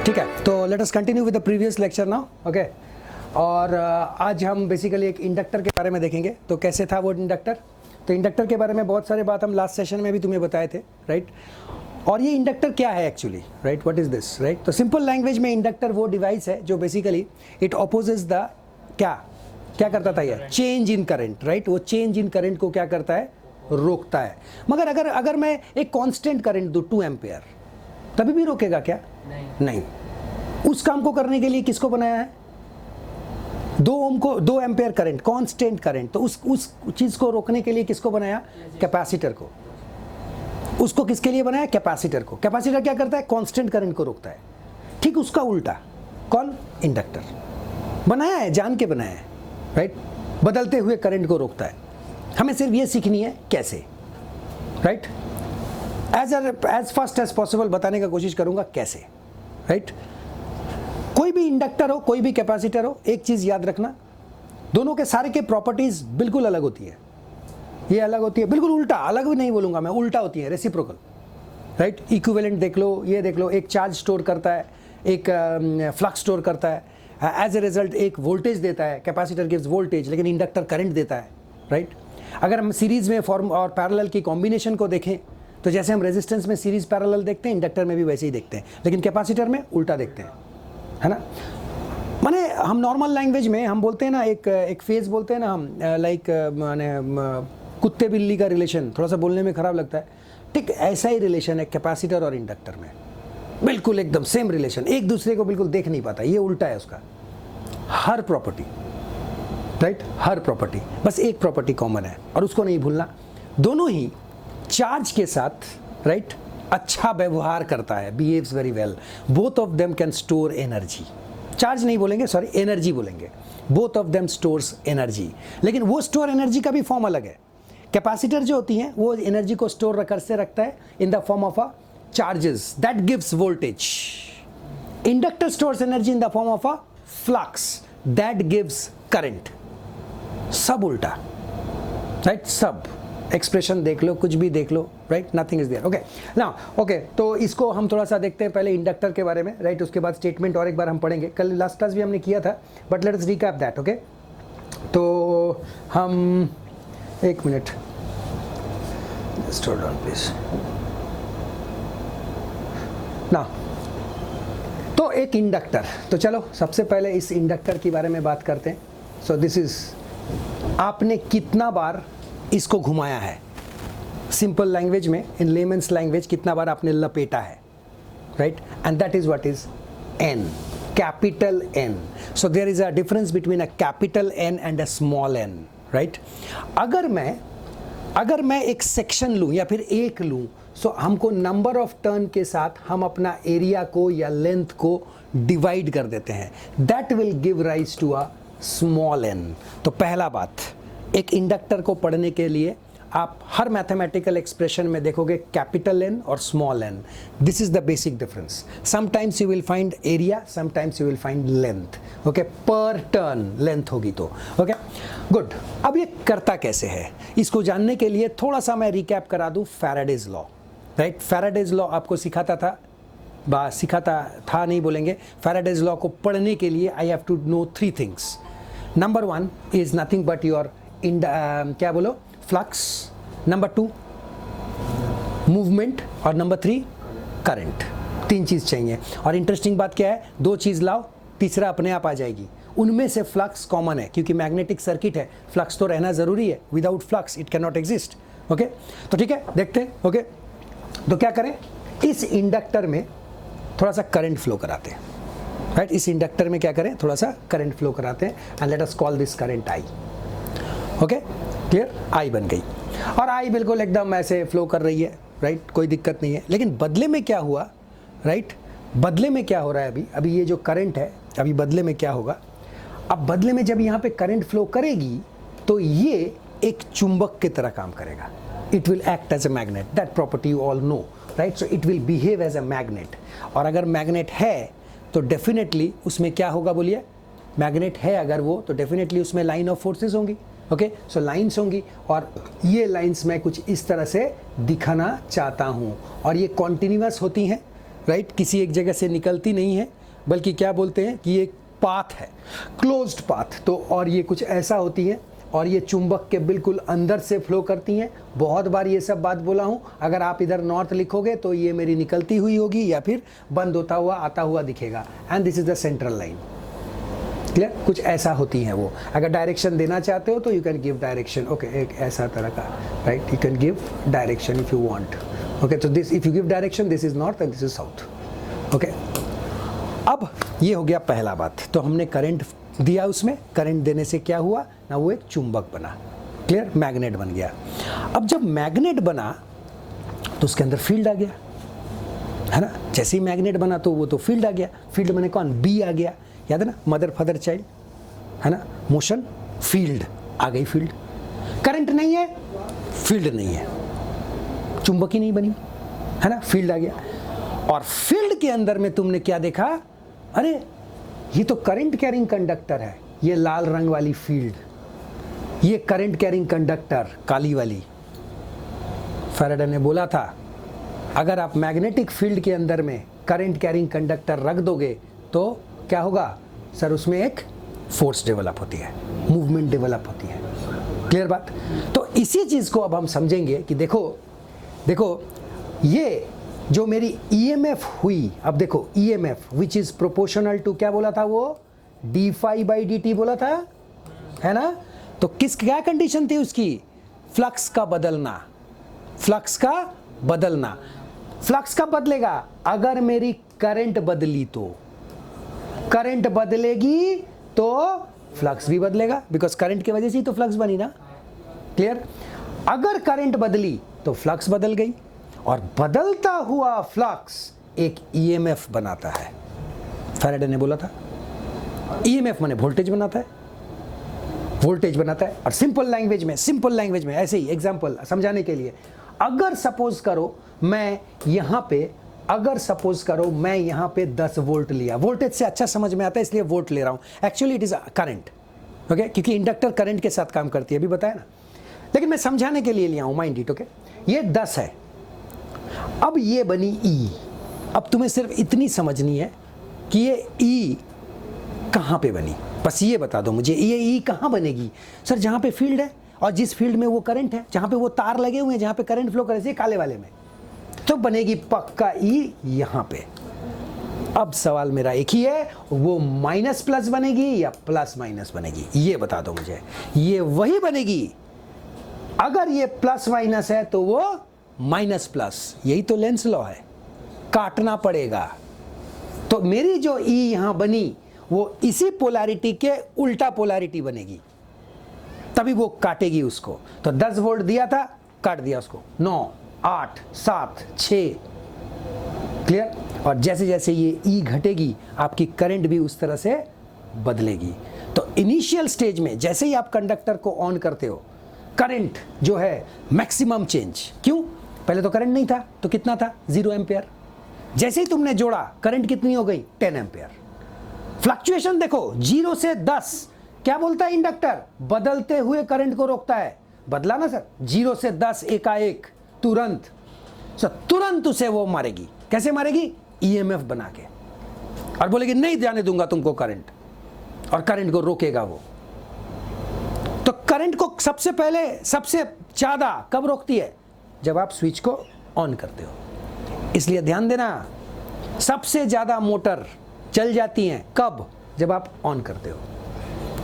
ठीक है, तो let us continue with the previous lecture now. Okay, और आज हम बेसिकली एक इंडक्टर के बारे में देखेंगे। तो कैसे था वो इंडक्टर? तो इंडक्टर के बारे में बहुत सारे बात हम लास्ट सेशन में भी तुम्हें बताए थे, राइट? और ये इंडक्टर क्या है actually, right? What is this, right? तो सिंपल लैंग्वेज में इंडक्टर वो डिवाइस है जो बेसिकली इट अपोजेस द क्या करता था ये? Change in current, right? वो चेंज इन करंट को क्या करता है? रोकता है। मगर अगर मैं एक कांस्टेंट करंट दूं 2 एम्पियर, तभी भी रोकेगा क्या? नहीं। उस काम को करने के लिए किसको बनाया है? 2 ओम को, 2 एम्पियर करंट, कांस्टेंट करंट। तो उस चीज को रोकने के लिए किसको बनाया? कैपेसिटर को। उसको किसके लिए बनाया? कैपेसिटर को। कैपेसिटर क्या करता है? कांस्टेंट करंट को रोकता है। ठीक उसका उल्टा कौन? इंडक्टर। बनाया है, जान के बनाया है, राइट? बदलते हुए करंट को रोकता है। हमें सिर्फ ये सीखनी है कैसे, right? As fast as possible बताने का कोशिश करूंगा कैसे, राइट? कोई भी इंडक्टर हो, कोई भी कैपेसिटर हो, एक चीज याद रखना, दोनों के सारे के प्रॉपर्टीज बिल्कुल अलग होती है। ये अलग होती है, बिल्कुल उल्टा, अलग भी नहीं बोलूंगा मैं, उल्टा होती है, रेसिप्रोकल, राइट? इक्विवेलेंट देख लो, ये देख लो, एक चार्ज स्टोर करता है, एक फ्लक्स स्टोर करता है, एज ए रिजल्ट एक वोल्टेज देता है। कैपेसिटर गिव्स वोल्टेज, लेकिन इंडक्टर करंट देता है, राइट? अगर हम सीरीज में फॉर्म और पैरेलल की कॉम्बिनेशन को देखें, तो जैसे हम रेजिस्टेंस में सीरीज पैरेलल देखते हैं, इंडक्टर में भी वैसे ही देखते हैं, लेकिन कैपेसिटर में उल्टा देखते हैं, है ना? माने हम नॉर्मल लैंग्वेज में हम बोलते हैं ना, एक फेज बोलते हैं ना हम, लाइक माने कुत्ते बिल्ली का रिलेशन, थोड़ा सा बोलने में खराब लगता है, ठीक ऐसा ही रिलेशन है कैपेसिटर और इंडक्टर में, बिल्कुल एकदम सेम रिलेशन। एक दूसरे को बिल्कुल देख नहीं पाता, ये उल्टा है उसका। हर प्रॉपर्टी, राइट? हर प्रॉपर्टी, बस एक प्रॉपर्टी कॉमन है और उसको नहीं भूलना। दोनों ही चार्ज के साथ, राइट, अच्छा व्यवहार करता है, behaves very well. Both of them can store energy. Charge नहीं बोलेंगे, सॉरी, एनर्जी बोलेंगे। Both of them stores energy, लेकिन वो स्टोर एनर्जी का भी फॉर्म अलग है। कैपेसिटर जो होती है वो एनर्जी को स्टोर करके रखता है in the form of a charges that gives voltage. Inductor stores energy in the form of a flux that gives current. सब उल्टा, राइट? सब एक्सप्रेशन देख लो, कुछ भी देख लो, right? Nothing is there. Okay now, okay, तो इसको हम थोड़ा सा देखते हैं पहले इंडक्टर के बारे में, राइट? उसके बाद स्टेटमेंट और एक बार हम पढ़ेंगे। कल लास्ट क्लास भी हमने किया था, but let's recap that. Okay, तो हम एक मिनट, स्टोर डाउन प्लीज ना। तो एक इंडक्टर, तो चलो सबसे पहले इस इंडक्टर के बारे में बात करते हैं। सो दिस इज, आपने कितना बार इसको घुमाया है? सिंपल लैंग्वेज में, इन लेमन्स लैंग्वेज, कितना बार आपने लपेटा है, right? And that is what is N, capital N. So there is a difference between a capital N and a small N, right? अगर मैं एक सेक्शन लूं या फिर एक लूं, सो हमको नंबर ऑफ टर्न के साथ हम अपना एरिया को या लेंथ को डिवाइड कर देते हैं। That will give rise to a small N. तो पहला बात, एक इंडक्टर को पढ़ने के लिए आप हर मैथमेटिकल एक्सप्रेशन में देखोगे कैपिटल एन और small N. This is the basic difference. Sometimes you will find area, sometimes you will find length. Okay, पर टर्न लेंथ होगी तो। Okay, good. अब ये करता कैसे है, इसको जानने के लिए थोड़ा सा मैं रिकैप करा दूं Faraday's law, right? Faraday's law आपको सिखाता था नहीं बोलेंगे। फैराडेज लॉ को पढ़ने के लिए I have to know 3 things. Number 1 is nothing but your क्या बोलो, फ्लक्स। नंबर 2 मूवमेंट, और नंबर 3 करंट। 3 चीज चाहिए। और इंटरेस्टिंग बात क्या है, 2 चीज लाओ, तीसरा अपने आप आ जाएगी। उनमें से फ्लक्स कॉमन है, क्योंकि मैग्नेटिक सर्किट है, फ्लक्स तो रहना जरूरी है। Without flux it can not exist. Okay, तो ठीक है, देखते हैं। ओके, तो क्या करें, इस इंडक्टर में थोड़ा सा करंट फ्लो कराते हैं, राइट? इस इंडक्टर में क्या करें, थोड़ा सा करंट फ्लो कराते हैं, and let us call this current I. Okay, clear? I बन गई, और आई बिल्कुल एकदम ऐसे फ्लो कर रही है, राइट? कोई दिक्कत नहीं है। लेकिन बदले में क्या हुआ, राइट? बदले में क्या हो रहा है अभी ये जो करंट है, अभी बदले में क्या होगा? अब बदले में जब यहाँ पे करंट फ्लो करेगी, तो ये एक चुंबक की तरह काम करेगा। It will act as a magnet, that property you all know, right? So it will behave as a magnet. और अगर मैग्नेट है तो डेफिनेटली उसमें क्या होगा, बोलिए? मैग्नेट है अगर वो, तो डेफिनेटली उसमें लाइन ऑफ फोर्सेस होंगी। ओके, सो लाइंस होंगी, और ये लाइंस मैं कुछ इस तरह से दिखाना चाहता हूं, और ये कॉन्टिन्यूअस होती हैं, राइट, किसी एक जगह से निकलती नहीं है, बल्कि क्या बोलते हैं कि ये पाथ है, क्लोज्ड पाथ। तो और ये कुछ ऐसा होती है और ये चुंबक के बिल्कुल अंदर से फ्लो करती हैं। बहुत बार ये सब बात बोला हूँ, अगर आप इधर नॉर्थ लिखोगे तो ये मेरी निकलती हुई होगी या फिर बंद होता हुआ आता हुआ दिखेगा। And this is the central line. Clear, कुछ ऐसा होती हैं वो। अगर डायरेक्शन देना चाहते हो तो you can give direction, okay, एक ऐसा तरह का, right, you can give direction if you want, okay. तो this if you give direction, this is north and this is south, okay. अब ये हो गया पहला बात। तो हमने करंट दिया, उसमें करंट देने से क्या हुआ ना, वो एक चुंबक बना। क्लियर, मैग्नेट बन गया। अब जब मैग्नेट बना तो उसके अंदर फील्ड आ गया, है ना। जैसे ही मैग्नेट बना तो वो तो फील्ड आ गया। फील्ड मैंने कौन, बी आ गया, याद है ना, मदर फादर चाइल्ड, है ना, मोशन, फील्ड आ गई। फील्ड, करंट नहीं है, फील्ड नहीं है, चुंबक ही नहीं बनी, है ना, फील्ड आ गया। और फील्ड के अंदर में तुमने क्या देखा, अरे ये तो करंट कैरिंग कंडक्टर है, ये लाल रंग वाली फील्ड, ये करंट कैरिंग कंडक्टर काली वाली। फैराडे ने बोला था अगर आप मैग्नेटिक फील्ड के अंदर में करंट कैरिंग कंडक्टर रख दोगे तो क्या होगा सर, उसमें एक फोर्स डेवलप होती है, मूवमेंट डेवलप होती है। क्लियर बात। तो इसी चीज को अब हम समझेंगे कि देखो ये जो मेरी EMF हुई, अब देखो EMF which is proportional to, क्या बोला था वो, d phi by d t बोला था, है ना। तो क्या कंडीशन थी उसकी, फ्लक्स का बदलना। फ्लक्स का बदलना, फ्लक्स कब बदलेगा, अगर मेरी करंट बदली तो, करंट बदलेगी तो फ्लक्स भी बदलेगा, बिकॉज करंट की वजह से ही तो फ्लक्स बनी ना। क्लियर, अगर करंट बदली तो फ्लक्स बदल गई, और बदलता हुआ फ्लक्स एक EMF बनाता है। फैराडे ने बोला था EMF माने वोल्टेज बनाता है, वोल्टेज बनाता है। और सिंपल लैंग्वेज में ऐसे ही एग्जांपल समझाने के लिए, अगर सपोज करो मैं यहाँ पे 10 वोल्ट लिया, वोल्टेज से अच्छा समझ में आता है इसलिए वोल्ट ले रहा हूँ, actually it is current, okay, क्योंकि इंडक्टर करंट के साथ काम करती है, अभी बताया ना, लेकिन मैं समझाने के लिए लिया हूँ, माइंड इट, ओके। ये 10 है, अब ये बनी E। अब तुम्हें सिर्फ इतनी समझनी है कि ये E कहाँ पे बनी, बस ये बता दो मुझे, ये E कहाँ बनेगी सर, जहाँ पे फील्ड है और जिस फील्ड में वो करंट है, जहाँ पे वो तार लगे हुए हैं, जहाँ पे करंट फ्लो करे, काले वाले में, तो बनेगी पक्का E यहाँ पे। अब सवाल मेरा एक ही है, वो माइनस प्लस बनेगी या प्लस माइनस बनेगी, ये बता दो मुझे। ये वही बनेगी, अगर ये प्लस माइनस है तो वो माइनस प्लस, यही तो लेंस लॉ है, काटना पड़ेगा। तो मेरी जो E यहां बनी वो इसी पोलैरिटी के उल्टा पोलैरिटी बनेगी, तभी वो काटेगी उसको। तो 10 वोल्ट दिया था, काट दिया उसको, 9, 8, 7, 6। क्लियर। और जैसे जैसे ये E घटेगी आपकी करंट भी उस तरह से बदलेगी। तो इनिशियल स्टेज में जैसे ही आप कंडक्टर को ऑन करते हो, करंट जो है मैक्सिमम चेंज, क्यों, पहले तो करंट नहीं था, तो कितना था, 0 एम्पियर। जैसे ही तुमने जोड़ा, करंट कितनी हो गई, 10 एम्पियर। फ्लक्चुएशन देखो, 0 से 10, क्या बोलता है इंडक्टर, बदलते हुए करंट को रोकता है। बदला ना सर, 0 से 10 एकाएक, तुरंत, तुरंत उसे वो मारेगी। कैसे मारेगी, EMF बना के, और बोलेगी नहीं जाने दूंगा तुमको करंट, और करंट को रोकेगा वो। तो करंट को सबसे पहले, सबसे ज्यादा कब रोकती है, जब आप स्विच को ऑन करते हो। इसलिए ध्यान देना, सबसे ज्यादा मोटर चल जाती हैं कब, जब आप ऑन करते हो,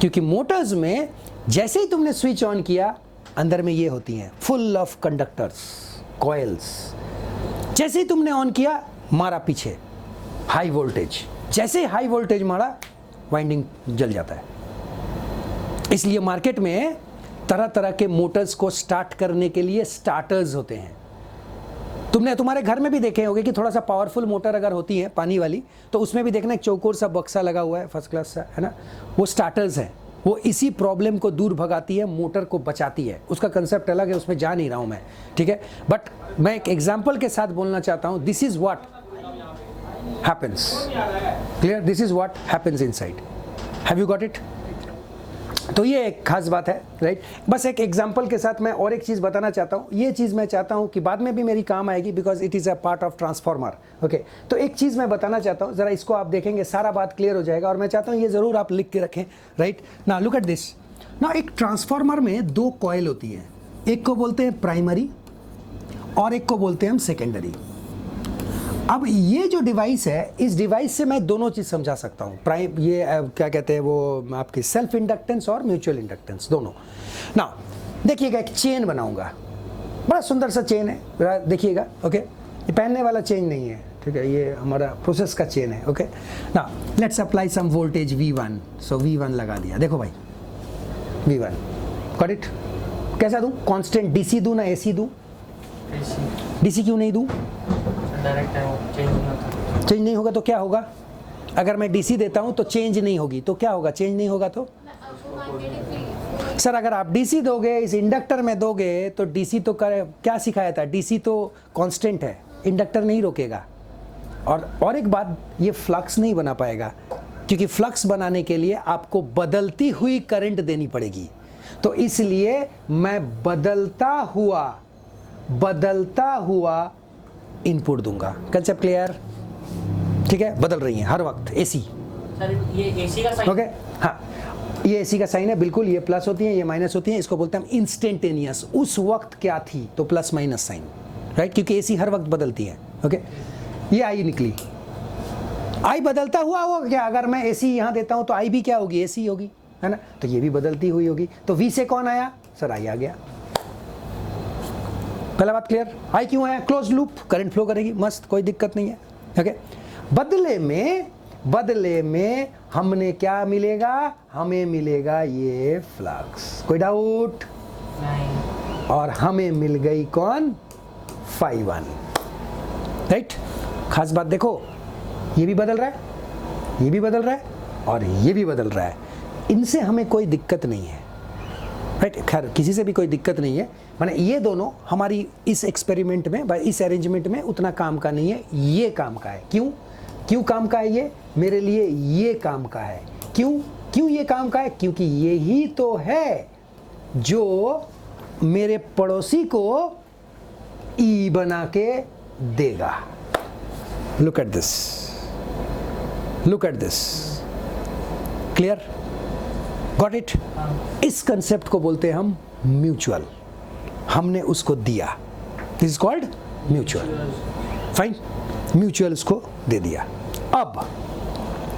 क्योंकि मोटर्स में जैसे ही तुमने स्विच ऑन किया, अंदर में ये होती हैं फुल ऑफ कंडक्टर्स, कॉइल्स। जैसे ही तुमने ऑन किया, मारा पीछे हाई वोल्टेज, जैसे ही हाई वोल्टेज मारा, वाइंडिंग जल जाता है। इसलिए मार्केट में तरह तरह के मोटर्स को स्टार्ट करने के लिए स्टार्टर्स होते हैं। तुमने तुम्हारे घर में भी देखे होंगे कि थोड़ा सा पावरफुल मोटर अगर होती है पानी वाली, तो उसमें भी देखना एक चौकोर सा बक्सा लगा हुआ है, फर्स्ट क्लास सा, है ना, वो स्टार्टर्स है। वो इसी प्रॉब्लम को दूर भगाती है, मोटर को बचाती है। उसका कंसेप्ट अलग है, उसमें जा नहीं रहा हूं मैं, ठीक है। बट मैं एक एग्जाम्पल के साथ बोलना चाहता हूं, this is what happens. Clear, this is what happens inside. Have you got it? तो ये एक खास बात है, राइट। बस एक एग्जांपल के साथ मैं और एक चीज़ बताना चाहता हूँ। ये चीज़ मैं चाहता हूँ कि बाद में भी मेरी काम आएगी, because it is a part of transformer. Okay, तो एक चीज़ मैं बताना चाहता हूँ, ज़रा इसको आप देखेंगे सारा बात क्लियर हो जाएगा, और मैं चाहता हूँ ये ज़रूर आप लिख के रखें, राइट ना। लुक एट दिस ना, एक ट्रांसफार्मर में दो कॉइल होती है, एक को बोलते हैं प्राइमरी और एक को बोलते हैं हम सेकेंडरी। अब ये जो डिवाइस है, इस डिवाइस से मैं दोनों चीज़ समझा सकता हूँ। ये क्या कहते हैं वो, आपकी सेल्फ इंडक्टेंस और म्यूचुअल इंडक्टेंस दोनों। ना देखिएगा, एक चेन बनाऊंगा, बड़ा सुंदर सा चेन है, देखिएगा। ओके, ये पहनने वाला चेन नहीं है, ठीक है, ये हमारा प्रोसेस का चेन है। ओके ना, let's apply some voltage V1। So V1 लगा दिया, देखो भाई V1, गॉट इट। कैसा दूँ, कांस्टेंट DC दूँ ना AC दूँ? DC क्यों नहीं दूँ? डायरेक्ट है, वो चेंज नहीं होगा तो क्या होगा? अगर मैं DC देता हूं तो चेंज नहीं होगी, तो क्या होगा? चेंज नहीं होगा तो सर अगर आप DC दोगे, इस इंडक्टर में दोगे, तो DC तो क्या सिखाया था? DC तो कांस्टेंट है, इंडक्टर नहीं रोकेगा। और एक बात, ये फ्लक्स नहीं बना पाएगा, क्योंकि फ्लक्स बनाने के लिए आपको बदलती हुई करंट देनी पड़ेगी। तो इसलिए मैं बदलता हुआ इनपुट दूंगा। Concept clear? ठीक है, बदल रही है हर वक्त एसी। सर ये एसी का साइन, ओके हाँ, ये एसी का साइन है, बिल्कुल। ये प्लस होती है, ये माइनस होती है, इसको बोलते हैं हम इंस्टेंटेनियस। उस वक्त क्या थी तो प्लस माइनस साइन, राइट, क्योंकि एसी हर वक्त बदलती है। ओके, ये आई निकली, आई बदलता हुआ होगा क्या? अगर मैं एसी यहाँ देता हूँ तो आई भी क्या होगी? एसी होगी, है ना। तो ये भी बदलती हुई होगी। तो वी से कौन आया? सर आई आ गया। पहला बात क्लियर? आई क्यों आया? क्लोज लूप, करंट फ्लो करेगी, मस्त, कोई दिक्कत नहीं है। ओके, बदले में हमने क्या मिलेगा? हमें मिलेगा ये फ्लक्स, कोई डाउट नहीं। और हमें मिल गई कौन? φ1, राइट। खास बात देखो, ये भी बदल रहा है, ये भी बदल रहा है, और ये भी बदल रहा है। इनसे हमें कोई दिक्कत नहीं है, राइट। खैर किसी से भी कोई दिक्कत नहीं है, माने ये दोनों हमारी इस एक्सपेरिमेंट में, इस अरेंजमेंट में उतना काम का नहीं है, ये काम का है। क्यों काम का है? ये मेरे लिए ये काम का है। क्यों ये काम का है? क्योंकि यही तो है जो मेरे पड़ोसी को ई बना के देगा। Look at this, clear? Got it? इस कंसेप्ट को बोलते हैं हम म्यूचुअल। हमने उसको दिया, this is called mutual. Fine, mutual उसको दे दिया। अब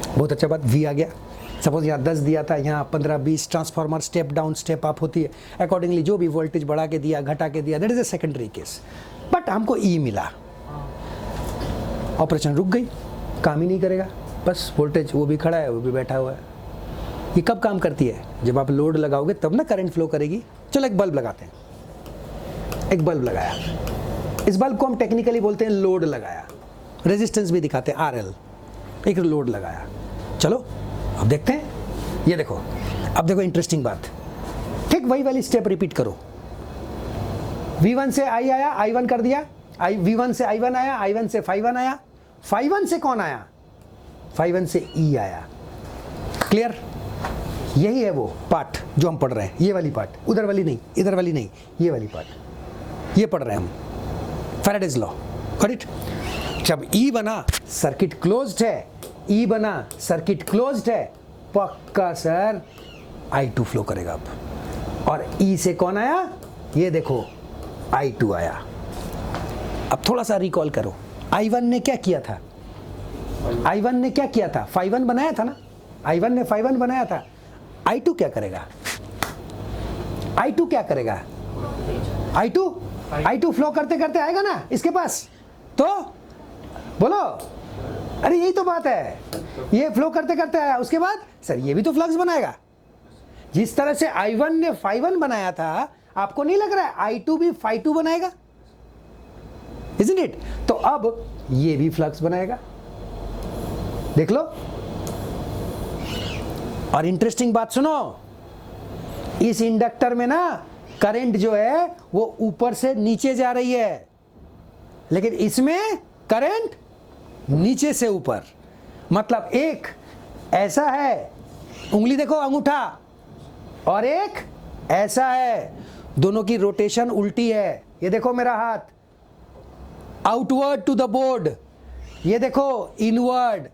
बहुत अच्छा बात, V आ गया। सपोज यहाँ 10 दिया था, यहाँ 15-20। Transformer step down step up होती है, अकॉर्डिंगली जो भी वोल्टेज बढ़ा के दिया, घटा के दिया, that is a secondary case. But हमको E मिला, ऑपरेशन रुक गई, काम ही नहीं करेगा। बस वोल्टेज, वो भी खड़ा है, वो भी बैठा हुआ है। ये कब काम करती है? जब आप लोड लगाओगे तब ना करंट फ्लो करेगी। चलो एक बल्ब लगाते हैं, एक बल्ब लगाया, इस बल्ब को हम टेक्निकली बोलते हैं लोड लगाया, रेजिस्टेंस भी दिखाते हैं RL, एक लोड लगाया। चलो अब देखते हैं, ये देखो, अब देखो इंटरेस्टिंग बात, ठीक वही वाली स्टेप रिपीट करो। V1 से I आया, I1 कर दिया, V1 से I1 आया, I1 से φ1 आया, φ1 से कौन आया? φ1 से E आया। क्लियर? यही है वो पार्ट जो हम पढ़ रहे हैं, ये वाली पार्ट, उधर वाली नहीं, इधर वाली नहीं, ये वाली पार्ट, ये पढ़ रहे हैं हम, फैराडेज लॉ। Got it? जब E बना, सर्किट क्लोज्ड है, E बना, सर्किट क्लोज्ड है, पक्का सर I2 फ्लो करेगा अब। और E से कौन आया? ये देखो I2 आया। अब थोड़ा सा रिकॉल करो, I1 ने क्या किया था? I1 ने क्या किया था? φ1 बनाया था ना, I1 ने φ1 बनाया था। I2 क्या करेगा? I2 क्या करेगा? I2 फ्लो करते करते आएगा ना इसके पास, तो बोलो, अरे यही तो बात है, ये फ्लो करते करते आया, उसके बाद सर ये भी तो फ्लक्स बनाएगा। जिस तरह से I1 ने φ1 बनाया था, आपको नहीं लग रहा है I2 भी φ2 बनाएगा? Isn't it? तो अब ये भी फ्लक्स बनाएगा, देख लो। और इंटरेस्टिंग बात सुनो, इस इंडक्टर में ना करंट जो है वो ऊपर से नीचे जा रही है, लेकिन इसमें करंट नीचे से ऊपर। मतलब एक ऐसा है, उंगली देखो, अंगूठा, और एक ऐसा है, दोनों की रोटेशन उल्टी है। ये देखो मेरा हाथ, आउटवर्ड टू द बोर्ड, ये देखो इनवर्ड,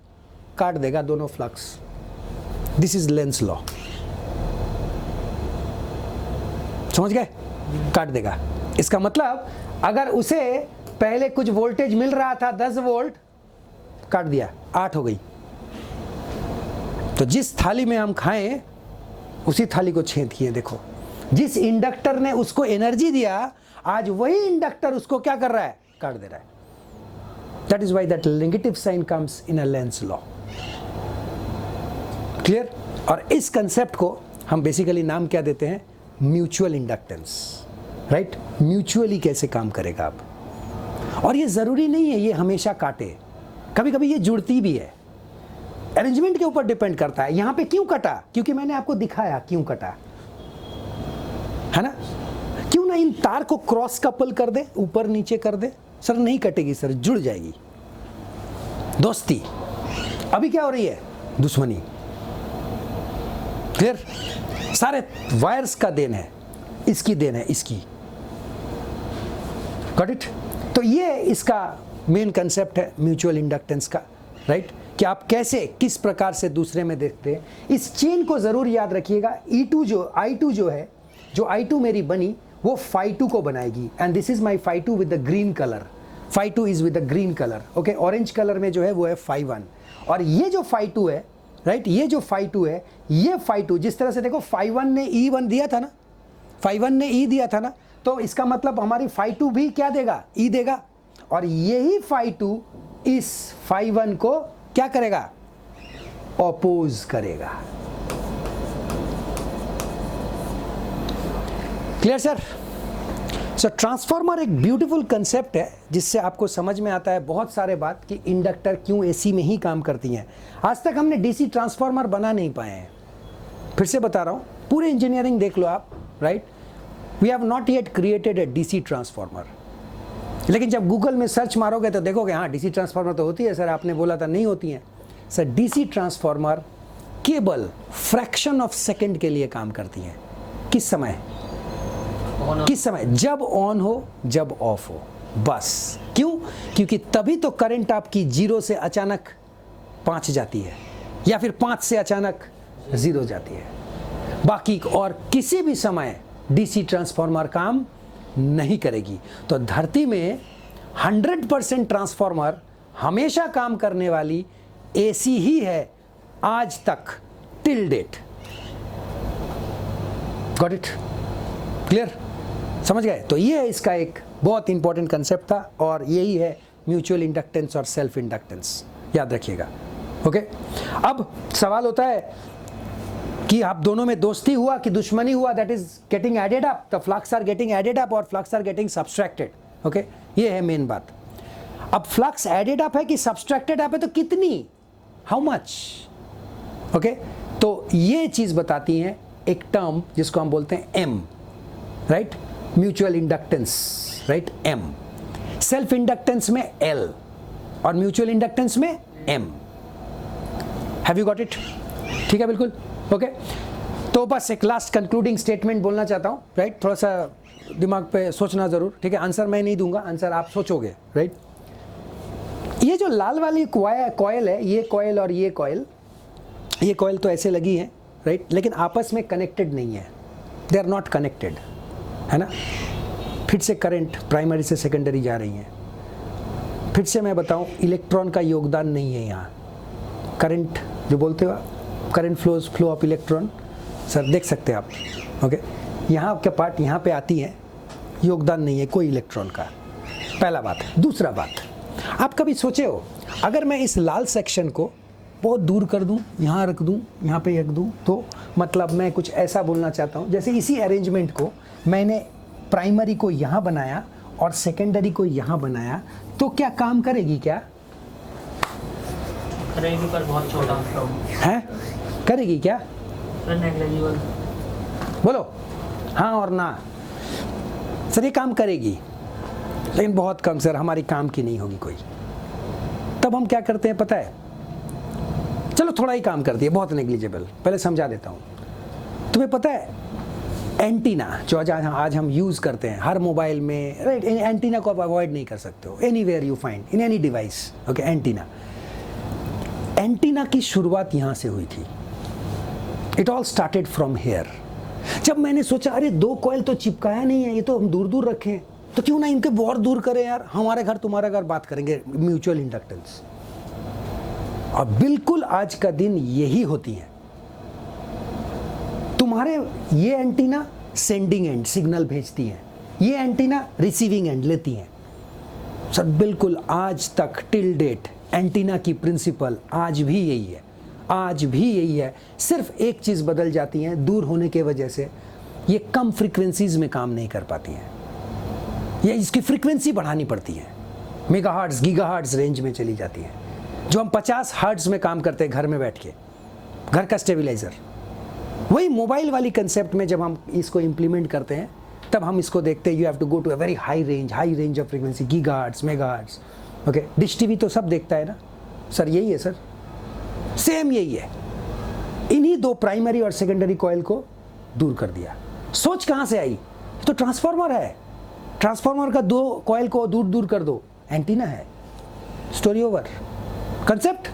काट देगा दोनों flux. This is Lenz law, समझ गए? काट देगा। इसका मतलब अगर उसे पहले कुछ वोल्टेज मिल रहा था 10 वोल्ट, काट दिया 8 हो गई। तो जिस थाली में हम खाएं उसी थाली को छेद किए। देखो, जिस इंडक्टर ने उसको एनर्जी दिया, आज वही इंडक्टर उसको क्या कर रहा है? काट दे रहा है। That is why that negative sign comes in a Lenz law. Clear? और इस कंसेप्ट को हम बेसिकली नाम क्या देते हैं? Mutual inductance, right? म्यूचुअली कैसे काम करेगा आप। और ये जरूरी नहीं है ये हमेशा काटे, कभी कभी ये जुड़ती भी है। अरेंजमेंट के ऊपर डिपेंड करता है। यहां पे क्यों कटा? क्योंकि मैंने आपको दिखाया क्यों कटा, है ना? क्यों ना इन तार को क्रॉस कपल कर दे, ऊपर नीचे कर दे। सर नहीं कटेगी सर, जुड़ जाएगी। दोस्ती। अभी क्या हो रही है? दुश्मनी। क्लियर? सारे वायर्स का देन है, इसकी देन है, इसकी। Got it? तो ये इसका मेन कंसेप्ट है म्यूचुअल इंडक्टेंस का, राइट? कि आप कैसे किस प्रकार से दूसरे में देखते हैं। इस चेन को जरूर याद रखिएगा। I2 जो है, जो I2 मेरी बनी वो phi2 को बनाएगी। And this is my phi2 with the green colour. phi2 is with the green colour, okay? Orange colour में जो है वो है phi1। और ये जो phi2 है, राइट, ये जो phi2 है, ये phi2 जिस तरह से देखो phi1 ने E1 दिया था ना, phi1 ने E दिया था ना, तो इसका मतलब हमारी phi2 भी क्या देगा? E देगा। और यही phi2 इस phi1 को क्या करेगा? ऑपोज करेगा। Clear sir? सो ट्रांसफार्मर एक ब्यूटीफुल कंसेप्ट है जिससे आपको समझ में आता है बहुत सारे बात कि इंडक्टर क्यों एसी में ही काम करती हैं। आज तक हमने डीसी ट्रांसफार्मर बना नहीं पाए हैं। फिर से बता रहा हूं, पूरे इंजीनियरिंग देख लो आप, right? We have not yet created a DC transformer. लेकिन जब गूगल में सर्च मारोगे तो देखोगे हाँ डीसी ट्रांसफार्मर तो होती है सर, आपने बोला था नहीं होती है। सर डीसी ट्रांसफार्मर केवल फ्रैक्शन ऑफ सेकंड के लिए काम करती हैं। किस समय? किस समय? जब ऑन हो, जब ऑफ हो, बस। क्यों? क्योंकि तभी तो करंट आपकी 0 से अचानक 5 जाती है, या फिर 5 से अचानक 0 जाती है। बाकी और किसी भी समय डीसी ट्रांसफार्मर काम नहीं करेगी। तो धरती में 100% ट्रांसफार्मर हमेशा काम करने वाली एसी ही है आज तक, till date. Got it? Clear? समझ गए? तो ये इसका एक बहुत इंपॉर्टेंट कंसेप्ट था और यही है म्यूचुअल इंडक्टेंस और सेल्फ इंडक्टेंस। याद रखिएगा, ओके? अब सवाल होता है कि आप दोनों में दोस्ती हुआ कि दुश्मनी हुआ, that is getting added up. The flux are getting added up और flux are getting subtracted, okay? ये है मेन बात। अब फ्लक्स एडेड अप है कि सब्सट्रैक्टेड अप है, तो कितनी, हाउ मच, ओके? तो ये चीज बताती है एक टर्म जिसको हम बोलते हैं M, right? Mutual inductance, right? M. Self inductance में एल और म्यूचुअल इंडक्टेंस में M. Have you got it? ठीक है, बिल्कुल, ओके? तो बस एक लास्ट कंक्लूडिंग स्टेटमेंट बोलना चाहता हूं, राइट? थोड़ा सा दिमाग पे सोचना जरूर, ठीक है? आंसर मैं नहीं दूंगा, आंसर आप सोचोगे, राइट? ये जो लाल वाली कॉइल है, ये कॉइल और ये कॉइल तो ऐसे लगी है, राइट? लेकिन आपस में कनेक्टेड नहीं है, दे आर नॉट कनेक्टेड, है ना? फिर से करंट प्राइमरी से सेकेंडरी जा रही है। फिर से मैं बताऊं, इलेक्ट्रॉन का योगदान नहीं है यहाँ। करंट जो बोलते हो, current flow of electron, sir देख सकते हैं आप, ओके? यहाँ का पार्ट यहाँ पे आती है, योगदान नहीं है कोई इलेक्ट्रॉन का। पहला बात। दूसरा बात, आप कभी सोचे हो अगर मैं इस लाल सेक्शन को बहुत दूर कर दूं, यहाँ रख दूं, यहाँ पे रख दूं, तो मतलब मैं कुछ ऐसा बोलना चाहता हूँ जैसे इसी अरेंजमेंट को मैंने प्राइमरी को यहाँ बनाया और सेकेंडरी को यहाँ बनाया, तो क्या काम करेगी? क्या करेगी, पर बहुत छोटा है? करेगी क्या? नेग्लिजिबल। बोलो हाँ और ना। सर ये काम करेगी लेकिन बहुत कम सर, हमारी काम की नहीं होगी कोई। तब हम क्या करते हैं पता है? चलो थोड़ा ही काम करती है, बहुत नेग्लिजिबल। पहले समझा देता हूँ। तुम्हें पता है एंटीना जो आज हम यूज़ करते हैं हर मोबाइल में, राइट, एंटीना को आप अवॉइड नहीं कर सकते हो, anywhere you find in any device, okay. Antenna की शुरुआत यहाँ से हुई थी। It all started from here. जब मैंने सोचा अरे 2 कॉइल तो चिपकाया नहीं है, ये तो हम दूर दूर रखें, तो क्यों ना इनके बहुत दूर करें यार, हमारे घर तुम्हारा घर, बात करेंगे म्यूचुअल इंडक्टेंस। और बिल्कुल आज का दिन यही होती है। तुम्हारे ये एंटीना सेंडिंग एंड सिग्नल भेजती है, ये एंटीना रिसीविंग एंड लेती है। सर बिल्कुल आज तक टिल डेट एंटीना की प्रिंसिपल आज भी यही है, आज भी यही है। सिर्फ एक चीज़ बदल जाती है, दूर होने के वजह से ये कम फ्रीक्वेंसीज में काम नहीं कर पाती हैं, ये इसकी फ्रीक्वेंसी बढ़ानी पड़ती है, मेगाहर्ट्ज़ गीगाहर्ट्ज़ रेंज में चली जाती है। जो हम 50 हर्ट्ज़ में काम करते हैं घर में बैठ के, घर का स्टेबलाइज़र, वही मोबाइल वाली कंसेप्ट में जब हम इसको इम्प्लीमेंट करते हैं तब हम इसको देखते हैं, you have to go to a very high range of frequency, gigahertz, megahertz, okay. Dish TV तो सब देखता है ना सर, यही है सर, सेम यही है। इन्हीं 2 प्राइमरी और सेकेंडरी कॉइल को दूर कर दिया। सोच कहाँ से आई? तो ट्रांसफार्मर है, ट्रांसफार्मर का 2 कॉइल को दूर दूर कर दो, एंटीना है, story over. Concept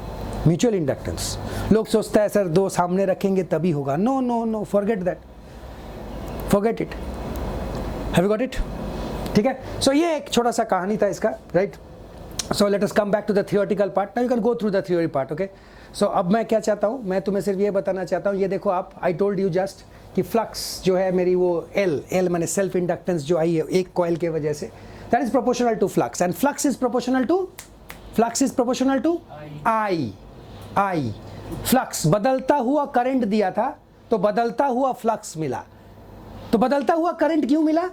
mutual inductance. लोग सोचता है सर 2 सामने रखेंगे तभी होगा, no no no, forget that, forget it. Have you got it? ठीक है। सो ये एक छोटा सा कहानी था इसका, right. So let us come back to the theoretical part. Now you can go through the theory part, okay. So अब मैं क्या चाहता हूँ, मैं तुम्हें सिर्फ ये बताना चाहता हूँ, ये देखो आप, आई टोल्ड यू जस्ट कि फ्लक्स जो है मेरी वो एल मैंने सेल्फ इंडक्टेंस जो आई है एक कॉइल के वजह से, that is proportional to flux, and flux is proportional to I. Flux, बदलता हुआ करंट दिया था तो बदलता हुआ फ्लक्स मिला। तो बदलता हुआ करंट क्यों मिला?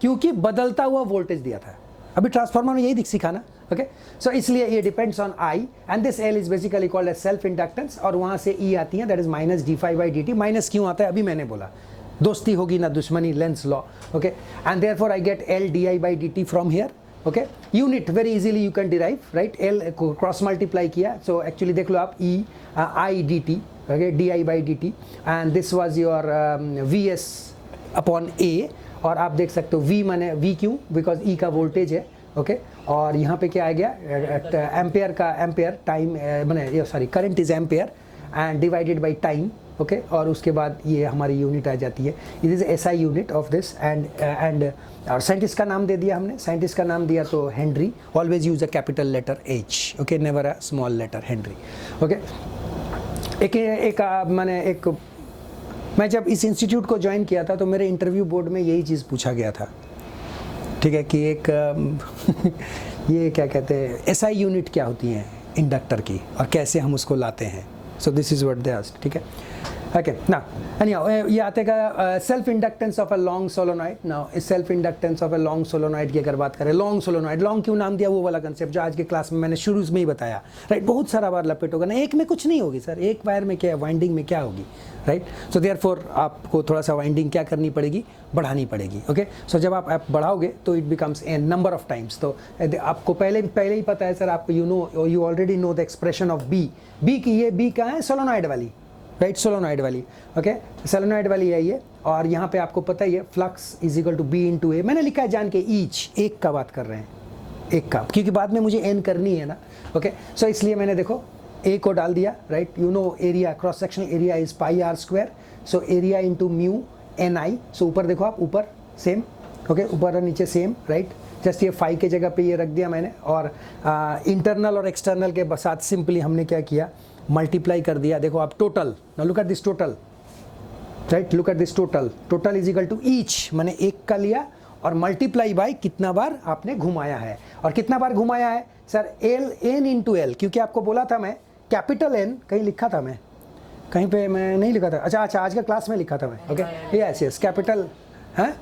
क्योंकि बदलता हुआ वोल्टेज दिया था। अभी ट्रांसफार्मर में यही सीखा ना, ओके। सो इसलिए ये depends on I, and this L is basically called as self inductance, और वहां से ई आती है, that is minus d∅dt। Minus क्यों आता है अभी मैंने बोला, दोस्ती होगी ना दुश्मनी, Lenz law, okay. And therefore I get L di/dt from here, okay. Unit very easily you can derive, right. L को क्रॉस मल्टीप्लाई किया, सो एक्चुअली देख लो आप, E I D T, okay, di/dt, and this was your Vs upon A, और आप देख सकते हो V माने V क्यों, बिकॉज ई का वोल्टेज है, ओके। और यहाँ पे क्या आ गया, एम्पेयर का, एम्पेयर टाइम माने sorry current is ampere and divided by time, okay. और उसके बाद ये हमारी यूनिट आ जाती है, it is SI unit of this, and और साइंटिस्ट का नाम दे दिया हमने, साइंटिस्ट का नाम दिया तो henry. Always use a capital letter H, okay, never a small letter, henry, okay. मैं जब इस इंस्टीट्यूट को ज्वाइन किया था तो मेरे इंटरव्यू बोर्ड में यही चीज़ पूछा गया था, ठीक है, कि एक ये क्या कहते हैं, एसआई यूनिट क्या होती है इंडक्टर की और कैसे हम उसको लाते हैं। So this is what they asked, ठीक है, ओके। ना ये आते का self inductance of a long solenoid. Now इस self inductance of a long solenoid की अगर बात करें, लॉन्ग सोलोनॉइड, लॉन्ग क्यों नाम दिया, वो वाला कंसेप्ट जो आज के क्लास में मैंने शुरू में ही बताया, राइट। बहुत सारा बार लपेट होगा ना, एक में कुछ नहीं होगी सर, एक वायर में क्या है, वाइंडिंग में क्या होगी, राइट। सो देयरफॉर आपको थोड़ा सा वाइंडिंग क्या करनी पड़ेगी, बढ़ानी पड़ेगी, ओके। सो जब आप बढ़ाओगे तो it becomes N number of times. तो आपको पहले ही पता है सर, आपको you already know the expression of B की, ये बी कहाँ है, सोलोनॉइड वाली, राइट, सोलोनॉइड वाली, ओके, सोलोनॉइड वाली है ये। और यहाँ पे आपको पता ही है flux is equal to B into A, मैंने लिखा है जान के, ईच, एक का बात कर रहे हैं, एक का, क्योंकि बाद में मुझे एन करनी है ना, ओके। सो इसलिए मैंने देखो ए को डाल दिया, right. You know area, cross sectional area is pi r square, so area into mu n I. So ऊपर देखो आप, ऊपर सेम, ओके, ऊपर और नीचे सेम, राइट। जस्ट ये फाई के जगह पे ये रख दिया मैंने, और इंटरनल और एक्सटर्नल के साथ सिंपली हमने क्या किया, मल्टीप्लाई कर दिया। देखो आप total, now look at this total, right, look at this total, total is equal to each, मैंने एक का लिया और मल्टीप्लाई बाय कितना बार आपने घुमाया है, और कितना बार घुमाया है sir, L N into L, क्योंकि आपको बोला था मैं कैपिटल एन, कहीं लिखा था मैं, कहीं पे मैं नहीं लिखा था, अच्छा आज का क्लास में लिखा था मैं, ओके, यस कैपिटल, हाँ,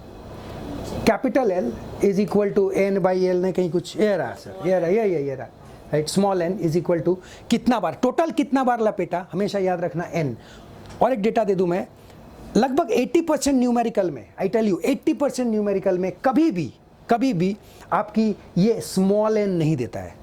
capital L is equal to N by L, ने कहीं कुछ ये रहा सर, ये रहा, right. Small N is equal to कितना बार, टोटल कितना बार लपेटा, हमेशा याद रखना एन। और एक डेटा दे दूं मैं, लगभग 80% न्यूमेरिकल में, आई टेल यू 80% न्यूमेरिकल में कभी भी आपकी ये स्मॉल एन नहीं देता है।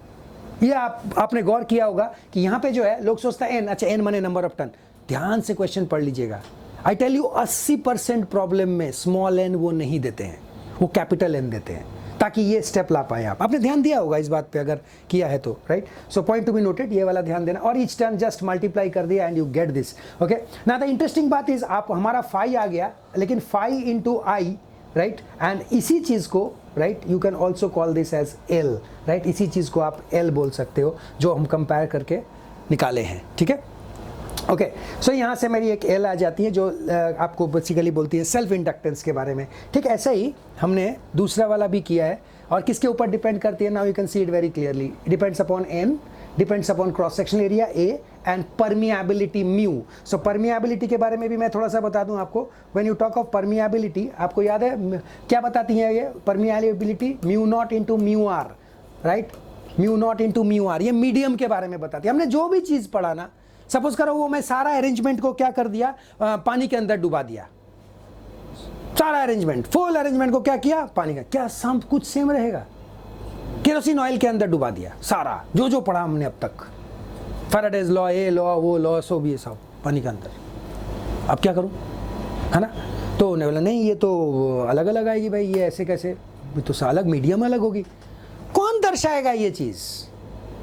ये आपने गौर किया होगा कि यहाँ पे जो है लोग सोचता है एन, अच्छा एन माने नंबर ऑफ टन। ध्यान से क्वेश्चन पढ़ लीजिएगा, आई टेल यू 80% प्रॉब्लम में स्मॉल एन वो नहीं देते हैं, वो कैपिटल एन देते हैं, ताकि ये स्टेप ला पाए आप। आपने ध्यान दिया होगा इस बात पे, अगर किया है तो, right. So point to be noted, ये वाला ध्यान देना। और ईच टर्म जस्ट मल्टीप्लाई कर दिया and you get this, okay. ना द इंटरेस्टिंग बात इज, आप हमारा 5 आ गया, लेकिन 5 इंटू आई, राइट, एंड इसी चीज को, right, you can also call this as L, right. इसी चीज को आप एल बोल सकते हो, जो हम कंपेयर करके निकाले हैं, ठीक है, ओके। सो यहाँ से मेरी एक एल आ जाती है, जो आपको बेसिकली बोलती है सेल्फ इंडक्टेंस के बारे में, ठीक। ऐसा ही हमने दूसरा वाला भी किया है, और किसके ऊपर डिपेंड करती है, now you can see it very clearly, depends upon N, depends upon cross sectional area A, and permeability mu. So permeability के बारे में भी मैं थोड़ा सा बता दूं आपको। When you talk of permeability, आपको याद है क्या बताती है ये permeability? Mu naught into mu R, right, mu naught into mu R, ये मीडियम के बारे में बताती है। हमने जो भी चीज़ पढ़ा ना, सपोज करो वो मैं सारा अरेंजमेंट को क्या कर दिया, पानी के अंदर डुबा दिया, सारा अरेंजमेंट, फुल अरेंजमेंट को क्या किया, पानी का, क्या सब कुछ सेम रहेगा? केरोसिन ऑयल के अंदर डुबा दिया सारा, जो जो पढ़ा हमने अब तक, फैराडेज लॉ, ये लॉ, वो लॉ, सब ये सब पानी के अंदर, अब क्या करूं, है ना? तो उन्होंने बोला नहीं, ये तो अलग अलग आएगी भाई, ये ऐसे कैसे, ये तो अलग, मीडियम अलग होगी। कौन दर्शाएगा ये चीज?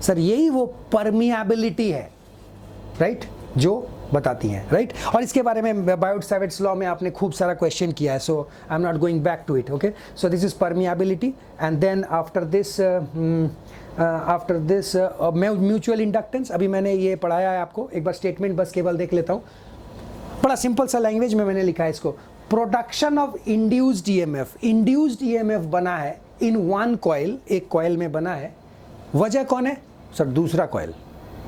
सर यही वो परमिएबिलिटी है, राइट, जो बताती हैं, राइट। और इसके बारे में बायोट-सैविट्स लॉ में आपने खूब सारा क्वेश्चन किया है, so I am not going back to it, okay. So this is permeability, and then after this mutual inductance. अभी मैंने ये पढ़ाया है आपको, एक बार स्टेटमेंट बस केवल देख लेता हूँ, बड़ा सिंपल सा लैंग्वेज में मैंने लिखा है इसको। Production of induced EMF, induced EMF बना है इन वन कॉइल, एक कॉइल में बना है। वजह कौन है? सर दूसरा कॉइल,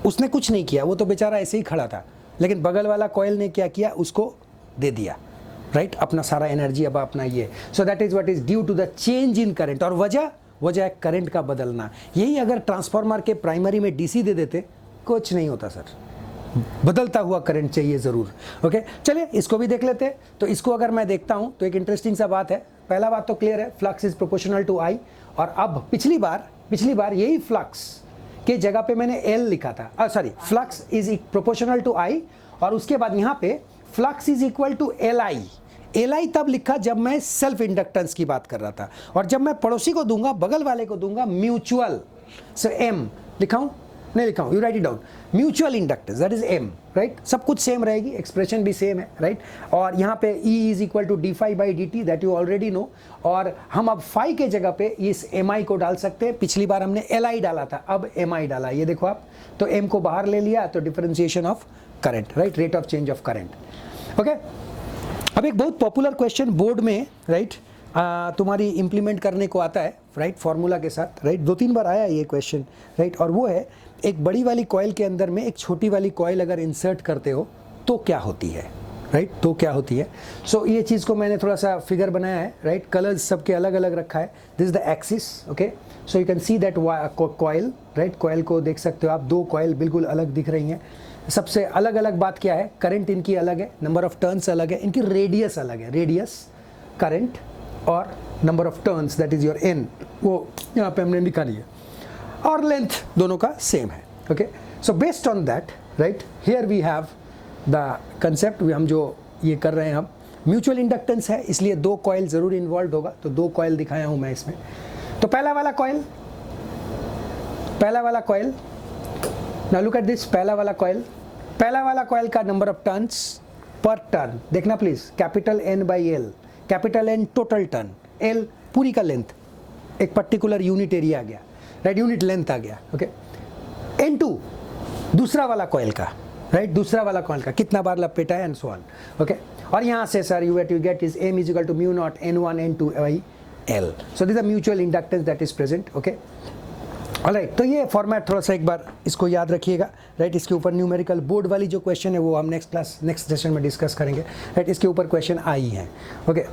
उसने कुछ नहीं किया, वो तो बेचारा ऐसे ही खड़ा था, लेकिन बगल वाला कॉइल ने क्या किया, उसको दे दिया, राइट, अपना सारा एनर्जी, अब अपना ये। So that is what is due to the change in current. और वजह है करंट का बदलना। यही अगर ट्रांसफार्मर के प्राइमरी में डीसी दे देते, कुछ नहीं होता सर, बदलता हुआ करंट चाहिए जरूर, ओके। चलिए इसको भी देख लेते हैं। तो इसको अगर मैं देखता हूं तो एक इंटरेस्टिंग सा बात है। पहला बात तो क्लियर है, flux is proportional to I. और अब पिछली बार यही फ्लक्स के जगह पे मैंने एल लिखा था, sorry, flux is proportional to I, और उसके बाद यहाँ पे flux is equal to L I तब लिखा जब मैं सेल्फ इंडक्टेंस की बात कर रहा था। और जब मैं पड़ोसी को दूंगा, बगल वाले को दूंगा म्यूचुअल, सो एम लिखाऊं, नहीं लिखाऊं, you write it down, mutual inductance, that is M, right. सब कुछ सेम रहेगी, एक्सप्रेशन भी सेम है, राइट। और यहाँ पे E is equal to d phi by d t, that you already know. और हम अब फाई के जगह पे इस एम आई को डाल सकते हैं। पिछली बार हमने एल आई डाला था, अब एम आई डाला, ये देखो आप, तो एम को बाहर ले लिया, तो differentiation of current, right, rate of change of current, okay. अब एक बहुत पॉपुलर क्वेश्चन बोर्ड में, राइट, तुम्हारी इंप्लीमेंट करने को आता है, राइट, फॉर्मूला के साथ, राइट, 2-3 बार आया ये क्वेश्चन, राइट। और वो है, एक बड़ी वाली कॉइल के अंदर में एक छोटी वाली कॉइल अगर इंसर्ट करते हो तो क्या होती है, राइट, तो क्या होती है। सो ये चीज़ को मैंने थोड़ा सा फिगर बनाया है, राइट, कलर्स सबके अलग अलग रखा है। This is the axis, okay. So you can see that coil, right, coil को देख सकते हो आप, 2 कॉइल बिल्कुल अलग दिख रही हैं। सबसे अलग अलग बात क्या है, करंट इनकी अलग है, नंबर ऑफ टर्न्स अलग है, इनकी रेडियस अलग है, रेडियस, करंट और number of turns, that is your N, वो यहाँ पे हमने लिखा नहीं है, और लेंथ दोनों का सेम है, okay. So based on that, right, here we have the concept, हम जो ये कर रहे हैं, हम म्यूचुअल इंडक्टेंस है, इसलिए 2 कॉइल जरूर इन्वॉल्व होगा, तो 2 कॉइल दिखाया हूं मैं इसमें। तो पहला वाला coil, now look at this, पहला वाला कॉइल का नंबर ऑफ टर्न्स पर टर्न देखना please, capital N by L, capital N total turn, L पूरी का लेंथ, एक पर्टिकुलर यूनिट एरिया आ गया, राइट, यूनिट लेंथ आ गया, ओके। N2 दूसरा वाला कॉइल का, राइट, दूसरा वाला कॉइल का कितना बार लपेटा है, एंड सो ऑन, ओके। और यहाँ से sir you get is M is equal to mu naught N1 N2 by L। So this the mutual inductance that is present, okay, alright. तो ये फॉर्मेट थोड़ा सा एक बार इसको याद रखिएगा, राइट। इसके ऊपर न्यूमेरिकल बोर्ड वाली जो क्वेश्चन है वो हम नेक्स्ट सेशन में डिस्कस करेंगे, राइट। इसके ऊपर क्वेश्चन आई है, ओके।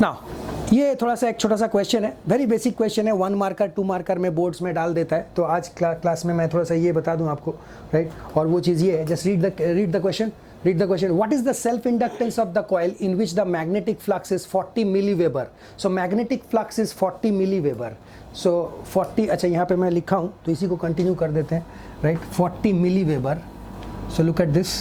नाउ ये थोड़ा सा एक छोटा सा क्वेश्चन है, वेरी बेसिक क्वेश्चन है, 1 मार्कर 2 मार्कर में बोर्ड्स में डाल देता है। तो आज क्लास में मैं थोड़ा सा ये बता दूं आपको, राइट। और वो चीज़ ये है, just read the question, what is the self inductance of the coil in which the magnetic flux is 40 milliweber? So magnetic flux is 40 milliweber. So 40, अच्छा यहाँ पे मैं लिखा हूँ तो इसी को कंटिन्यू कर देते हैं, right, 40 milliweber. So look at this.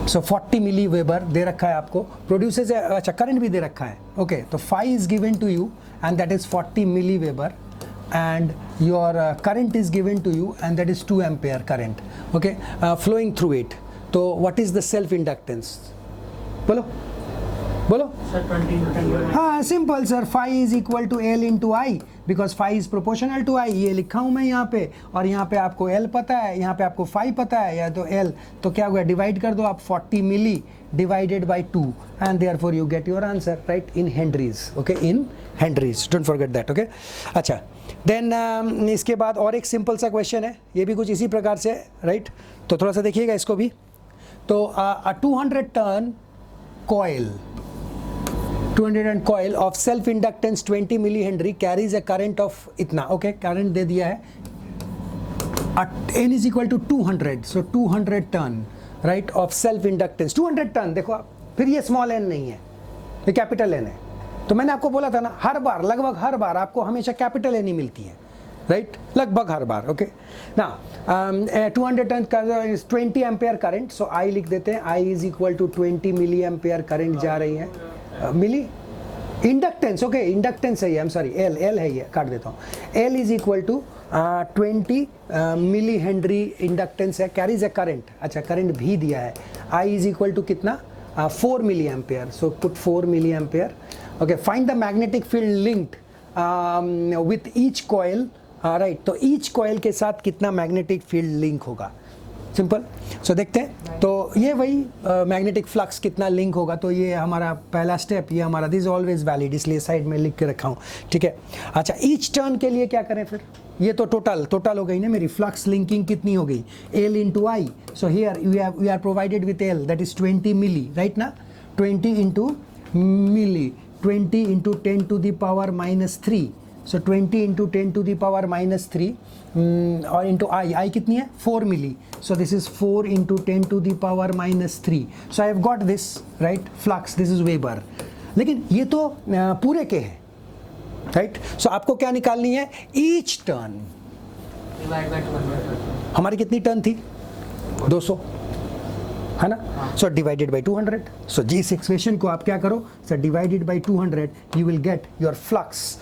So 40 milli weber दे रखा है आपको, प्रोड्यूसेस, अच्छा करंट भी दे रखा है, ओके तो phi is given to you and that is 40 milli weber and your current is given to you and that is 2 ampere current, okay, flowing through it. So what is the self inductance? बोलो बोलो sir 20 हाँ simple sir, phi is equal to L into I, because phi is proportional to I, ये लिखा हूँ मैं यहाँ पे, और यहाँ पे आपको एल पता है, यहाँ पे आपको फाई पता है, या तो एल, तो क्या होगा, डिवाइड कर दो आप 40 milli divided by 2 and therefore you get your answer, right, in henries, okay, in henries, don't forget that, okay. अच्छा देन इसके बाद और एक सिंपल सा क्वेश्चन है, ये भी कुछ इसी प्रकार से, राइट, तो थोड़ा सा देखिएगा इसको भी। तो 200 turn coil, 200 turn coil of self inductance 20 milli henry carries a current of इतना, ओके, करंट दे दिया है, n is equal to 200, so 200 turn, right, of self inductance, 200 turn, देखो आप, फिर ये स्मॉल n नहीं है, ये कैपिटल n है, तो मैंने आपको बोला था ना, हर बार, लगभग हर बार आपको हमेशा कैपिटल n ही मिलती है, राइट, लगभग हर बार, ओके ना। 200 टर्न का 20 एम्पेयर करंट, सो आई लिख देते हैं, I is equal to 20 milliampere current जा रही है, मिली इंडक्टेंस, ओके, इंडक्टेंस है ये, आई एम सॉरी, एल है ये, काट देता हूँ, L is equal to 20 milli henry inductance है, कैरीज ए करंट, अच्छा करंट भी दिया है, आई इज इक्वल टू कितना, 4 milli ampere, so put 4 milli ampere, okay, find the magnetic field linked with each coil, right, तो each coil के साथ कितना मैग्नेटिक फील्ड लिंक होगा, सिंपल, सो देखते हैं, तो ये वही मैग्नेटिक फ्लक्स कितना लिंक होगा, तो ये हमारा पहला स्टेप, ये हमारा दिस ऑलवेज वैलिड, इसलिए साइड में लिख के रखा हूँ, ठीक है। अच्छा ईच टर्न के लिए क्या करें फिर, ये तो टोटल हो गई ना मेरी, फ्लक्स लिंकिंग कितनी हो गई, L into I, so here we are provided with L, that is 20 milli, right ना, 20 into milli, 20 into 10 to the power -3, so 20 into 10 to the power -3 और इंटू आई कितनी है, 4 milli, so this is 4 into 10 to the power -3, so I have got this, right, flux, this is weber, लेकिन ये तो पूरे के हैं, right, सो आपको क्या निकालनी है, ईच टर्न, डिवाइड बाय 200, हमारी कितनी टर्न थी, 200 है ना, सो डिवाइडेड बाई 200, सो जिस इक्वेशन को आप क्या करो, so divided by 200 you will get your flux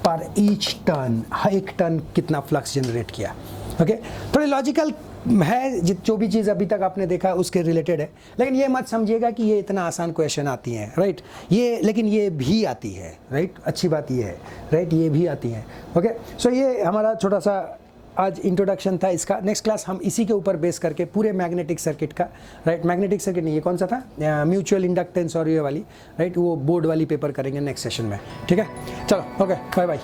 पर ईच टर्न, एक टर्न कितना फ्लक्स जनरेट किया, ओके, थोड़ी लॉजिकल है, जो भी चीज़ अभी तक आपने देखा है उसके रिलेटेड है, लेकिन ये मत समझिएगा कि ये इतना आसान क्वेश्चन आती हैं, राइट, ये लेकिन ये भी आती है, राइट, अच्छी बात ये है, राइट, ये भी आती हैं, ओके, सो ये हमारा छोटा सा आज इंट्रोडक्शन था इसका। नेक्स्ट क्लास हम इसी के ऊपर बेस करके पूरे मैग्नेटिक सर्किट का, राइट, मैग्नेटिक सर्किट नहीं, ये कौन सा था, म्यूचुअल इंडक्टेंस और ये वाली, राइट, वो बोर्ड वाली पेपर करेंगे नेक्स्ट सेशन में, ठीक है, चलो, ओके, बाय बाय।